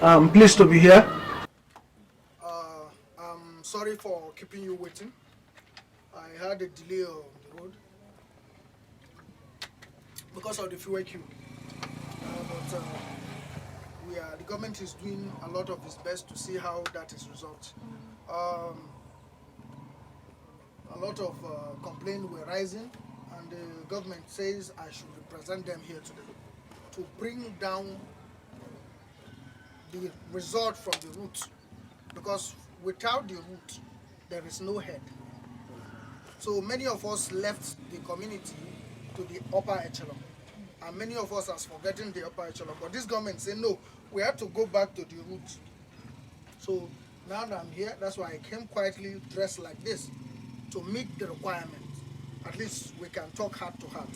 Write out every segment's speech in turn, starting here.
I'm pleased to be here. I'm sorry for keeping you waiting. I had a delay on the road because of the fuel queue. But the government is doing a lot of its best to see how that is resolved. A lot of complaints were rising, and the government says I should represent them here today to bring down the result from the root, because without the root, there is no head. So many of us left the community to the upper echelon, and many of us are forgetting the upper echelon. But this government say no, we have to go back to the root. So now that I'm here, that's why I came quietly dressed like this to meet the requirements. At least we can talk heart to heart.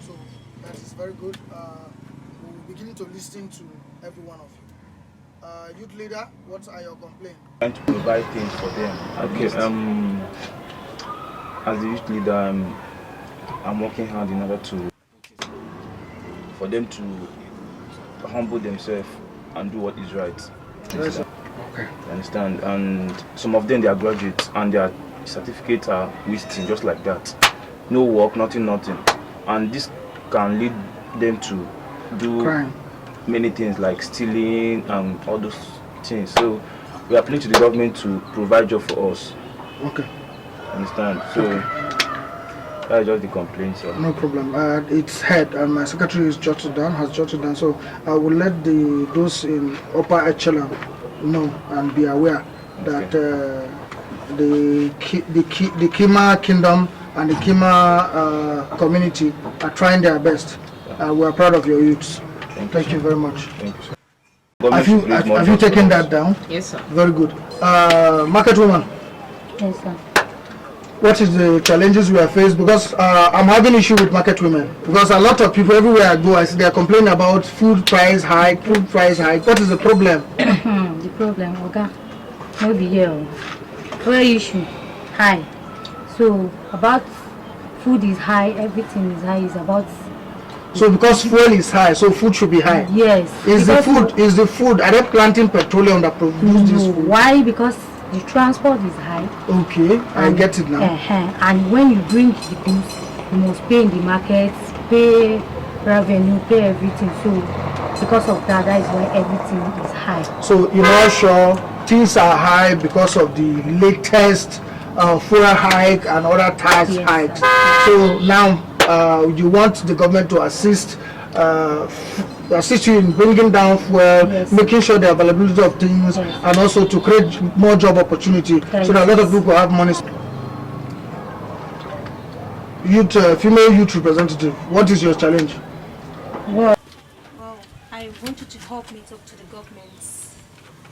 So that is very good. We'll begin to listen to every one of you. Youth leader, what are your complaints? Trying to provide things for them. Okay. As the youth leader, I'm working hard in order for them to humble themselves and do what is right. Okay. You understand? And some of them, they are graduates and their certificates are wasting just like that. No work, nothing. And this can lead them to do Crime. many things like stealing and all those things. So we are appealing to the government to provide job for us. Okay. Understand? So that's just the complaint. So. No problem. It's head, and my secretary has jotted down. So I will let those in upper echelon know and be aware that the Kima Kingdom and the Kima community are trying their best. We are proud of your youths. Thank you very much. Thank you, sir. Have you taken that down? Yes, sir. Very good. Market woman. Yes, sir. What is the challenges we are faced? Because I'm having issue with market women. Because a lot of people everywhere I go, I see they are complaining about food price hike. What is the problem? The problem, okay, maybe here. Where issue high. So about food is high, everything is high. Is about. So because fuel is high, so food should be high. Yes. Is the food? Are they planting petroleum that produce this food? Why? Because the transport is high. Okay, I get it now. And when you bring the goods, you must pay in the market, pay revenue, pay everything. So because of that is why everything is high. So you're not sure things are high because of the latest fuel hike and other tax hikes. So now you want the government to assist you in bringing down fuel, making sure the availability of things, and also to create more job opportunity so that a lot of people have money. Female youth representative, what is your challenge? Well, I want you to help me talk to the governments,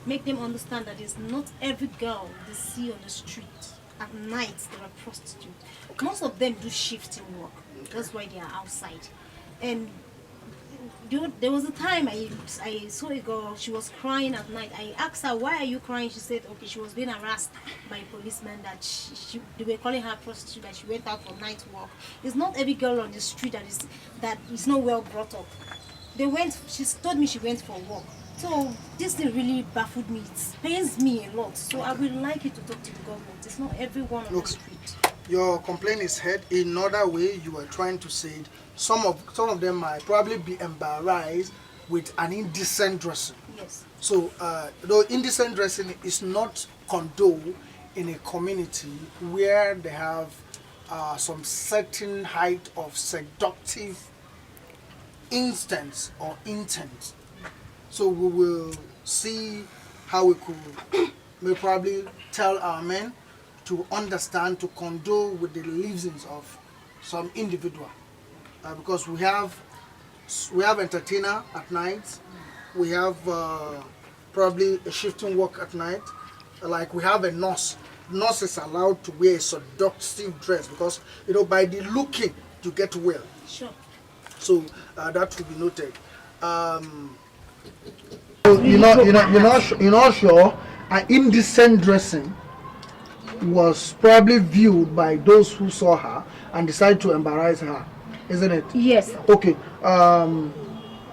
make them understand that it's not every girl they see on the street at night they are prostitutes. Most of them do shifting work. That's why they are outside. And there was a time I saw a girl, she was crying at night. I asked her, why are you crying? She said, okay, she was being harassed by policemen, that they were calling her a prostitute, that she went out for night walk. It's not every girl on the street that is not well brought up. She told me she went for work. So this thing really baffled me. It pains me a lot. So I would like you to talk to the government. It's not everyone on the street. Your complaint is heard. In another way, you are trying to say it. Some of them might probably be embarrassed with an indecent dressing. Yes. So, though indecent dressing is not condoned in a community where they have some certain height of seductive instance or intent. So we will see how we could may probably tell our men to understand, to condone with the livings of some individual, because we have entertainer at night, we have probably a shifting work at night, like we have a nurse. Nurse is allowed to wear a seductive dress because by the looking you get well. Sure. So that will be noted. You're not sure an indecent dressing was probably viewed by those who saw her and decided to embarrass her, isn't it? Yes. Okay.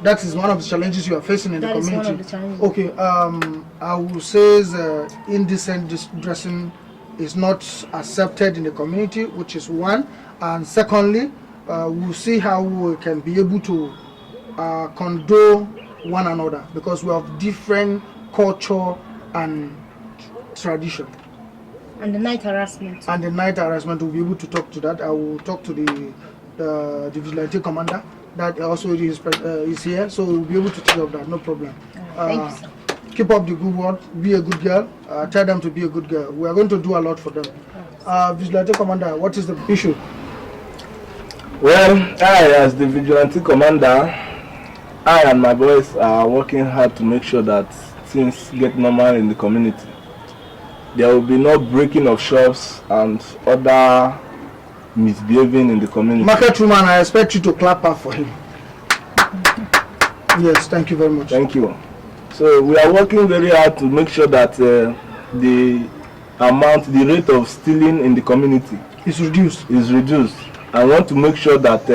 That is one of the challenges you are facing in the That is community. one of the challenges. Okay, I will say indecent dressing is not accepted in the community, which is one. And secondly, we'll see how we can be able to condone one another, because we have different culture and tradition. And the night harassment. And the night harassment, we'll be able to talk to that. I will talk to the vigilante commander that also is here, so we'll be able to take up that, no problem. Thank you, sir. Keep up the good work, be a good girl, tell them to be a good girl. We are going to do a lot for them. Vigilante commander, what is the issue? Well, I, as the vigilante commander, I and my boys are working hard to make sure that things get normal in the community. There will be no breaking of shops and other misbehaving in the community. Market woman, I expect you to clap up for him. Yes, thank you very much. Thank you. So we are working very hard to make sure that the rate of stealing in the community It's reduced. is reduced. I want to make sure that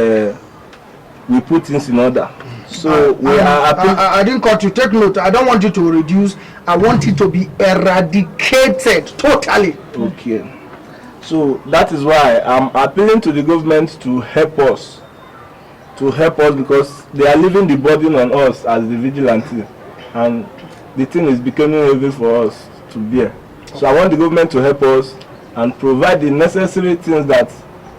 we put things in order. So we are. I didn't cut you. Take note. I don't want you to reduce. I want it to be eradicated totally. Okay. So that is why I'm appealing to the government to help us. Because they are leaving the burden on us as the vigilante, and the thing is becoming heavy for us to bear. So I want the government to help us and provide the necessary things that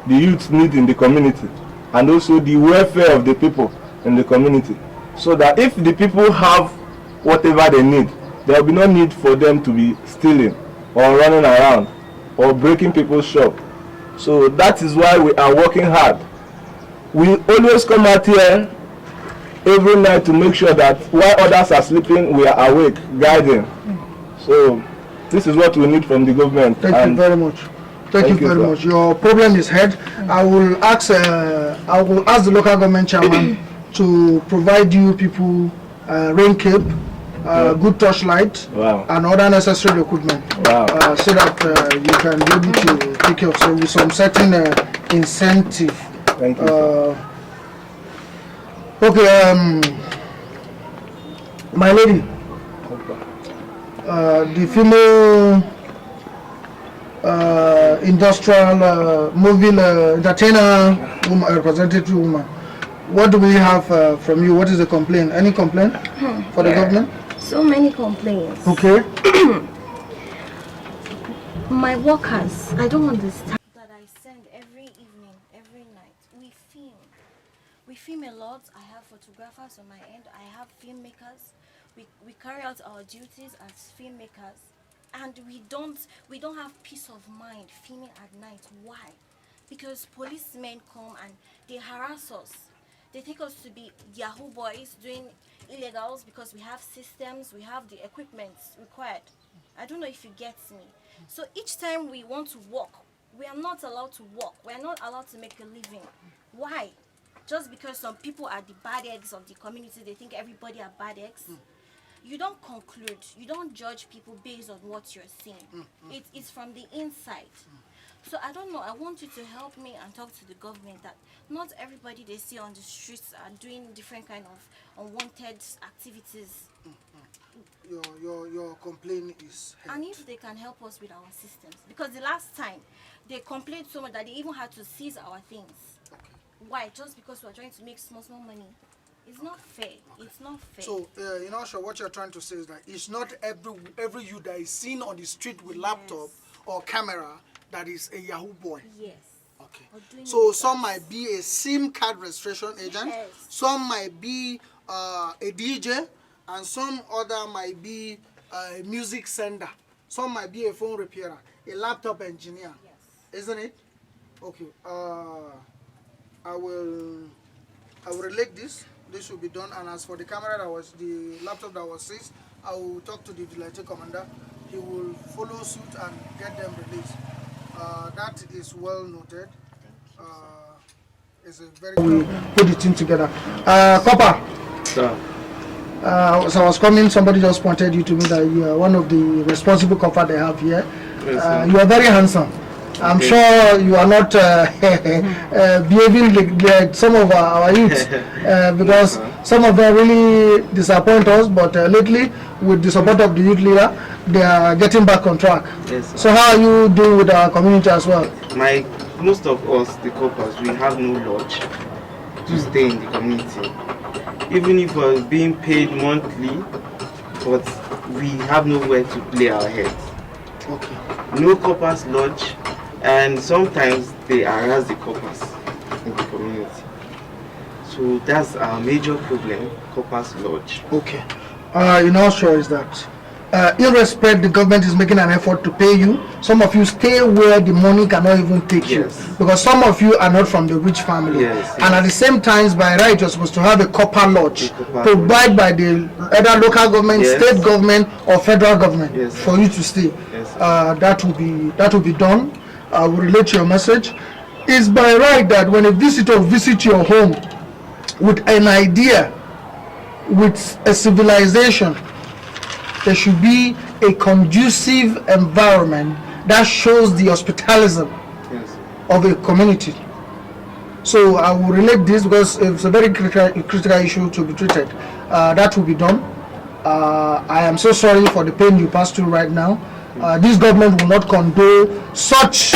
the youth need in the community, and also the welfare of the people in the community, so that if the people have whatever they need, there will be no need for them to be stealing or running around or breaking people's shop. So that is why we are working hard. We always come out here every night to make sure that while others are sleeping, we are awake, guiding. So this is what we need from the government. Thank you very much. Thank you very much. Your problem is heard. I will ask the local government chairman to provide you people rain cape, good torchlight, and other necessary equipment, so that you can be able to take care of yourself with some certain incentive. Thank you. Okay, my lady, the female industrial moving entertainer woman, representative woman, what do we have from you? What is the complaint? Any complaint for the government? So many complaints. Okay. My workers, I don't understand. That I send every evening, every night. We film a lot. I have photographers on my end. I have filmmakers. We carry out our duties as filmmakers, and we don't have peace of mind filming at night. Why? Because policemen come and they harass us. They take us to be Yahoo boys doing illegals because we have systems, we have the equipment required. I don't know if you get me. So each time we want to work, we are not allowed to work. We are not allowed to make a living. Why? Just because some people are the bad eggs of the community, they think everybody are bad eggs. You don't conclude, you don't judge people based on what you're seeing. It's from the inside. So I don't know, I want you to help me and talk to the government that not everybody they see on the streets are doing different kind of unwanted activities. Your complaint is heard. And if they can help us with our systems, because the last time they complained so much that they even had to seize our things. Okay. Why? Just because we're trying to make small money. It's not fair. Okay. It's not fair. So, sure, what you're trying to say is that it's not every youth that is seen on the street with laptop or camera that is a Yahoo boy. Yes. Okay. So some might be a SIM card registration agent. Yes. Some might be a DJ, and some other might be a music sender. Some might be a phone repairer, a laptop engineer. Yes. Isn't it? Okay. I will relate this. This should be done. And as for the the laptop that was seized, I will talk to the vigilante commander. He will follow suit and get them released. That is well noted. It's a very we put the team together. Copper. Sir. As I was coming, somebody just pointed you to me that you are one of the responsible copper they have here. Yes, you are very handsome. I'm sure you are not behaving like some of our youth because some of them really disappoint us, but lately, with the support of the youth leader, they are getting back on track. Yes, sir. So how are you doing with our community as well? Most of us, the coppers, we have no lodge to stay in the community. Even if we're being paid monthly, but we have nowhere to lay our heads. Okay. No coppers lodge, and sometimes they harass the coppers in the community. So that's our major problem, coppers lodge. Okay. In all sure is that irrespective the government is making an effort to pay you, some of you stay where the money cannot even take you, because some of you are not from the rich family, and at the same time, by right, you're supposed to have a copper lodge provided by the either local government, state government, or federal government for you to stay. That will be done. I will relate your message. It's by right that when a visitor visits your home with an idea, with a civilization, there should be a conducive environment that shows the hospitalism of a community. So I will relate this because it's a very critical issue to be treated. That will be done. I am so sorry for the pain you pass through right now. This government will not condone such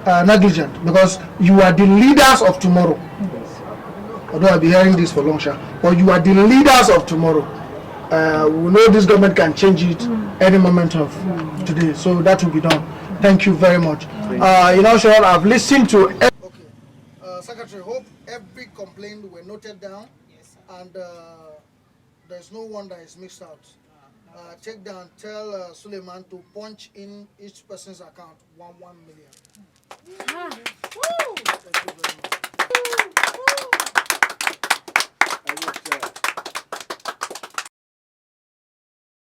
negligence because you are the leaders of tomorrow. Although I'll be hearing this for long, but you are the leaders of tomorrow. We know this government can change it any moment of today, so that will be done. Thank you very much. Sure, I've listened to. Okay, Secretary, hope every complaint were noted down, and there's no one that is mixed out. Take down, tell Suleiman to punch in each person's account 1 million. Thank you very much.